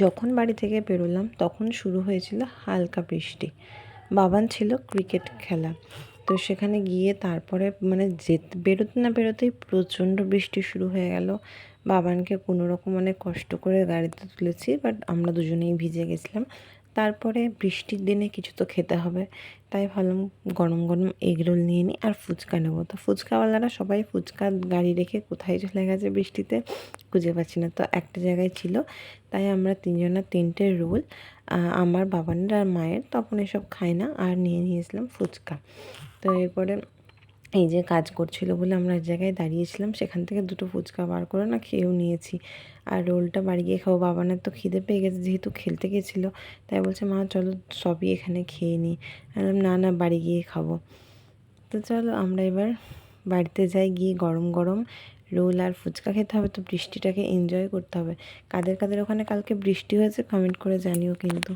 যখন বাড়ি থেকে বেরোলাম তখন শুরু হয়েছিল হালকা বৃষ্টি। বাবান ছিল ক্রিকেট খেলা, তো সেখানে গিয়ে তারপরে মানে বেরোতে না বেরোতেই প্রচণ্ড বৃষ্টি শুরু হয়ে গেল। বাবানকে কোনো রকম অনেক কষ্ট করে গাড়িতে তুলেছি, বাট আমরা দুজনেই ভিজে গেছিলাম। তারপরে বৃষ্টির দিনে কিছু তো খেতে হবে, তাই ভাবলাম গরম গরম এগরোল নিয়ে নিই আর ফুচকা নেবো। তো ফুচকাওয়ালারা সবাই ফুচকা গাড়ি রেখে কোথায় চলে গেছে বৃষ্টিতে খুঁজে পাচ্ছি না, তো একটা জায়গায় ছিল। তাই আমরা তিনজনের তিনটে রোল, আমার বাবানের আর মায়ের, তখন এসব খাই না, আর নিয়ে নিয়েছিলাম ফুচকা। তো এরপরে এই যে কাজ করছিল বলে আমরা এক জায়গায় দাঁড়িয়েছিলাম, সেখান থেকে দুটো ফুচকা বার করে না খেয়েও নিয়েছি। আর রোলটা বাড়ি গিয়ে খাবো, বাবানের তো খিদে পেয়ে গেছে যেহেতু খেলতে গেছিলো, তাই বলছে মা চলো সবই এখানে খেয়ে নিই। বললাম না না, বাড়ি গিয়ে খাবো। তো চলো আমরা এবার বাড়িতে যাই, গিয়ে গরম গরম রোল আর ফুচকা খেতে হবে। তো বৃষ্টিটাকে এনজয় করতে হবে। কাদের কাদের ওখানে কালকে বৃষ্টি হয়েছে কমেন্ট করে জানিও কিন্তু।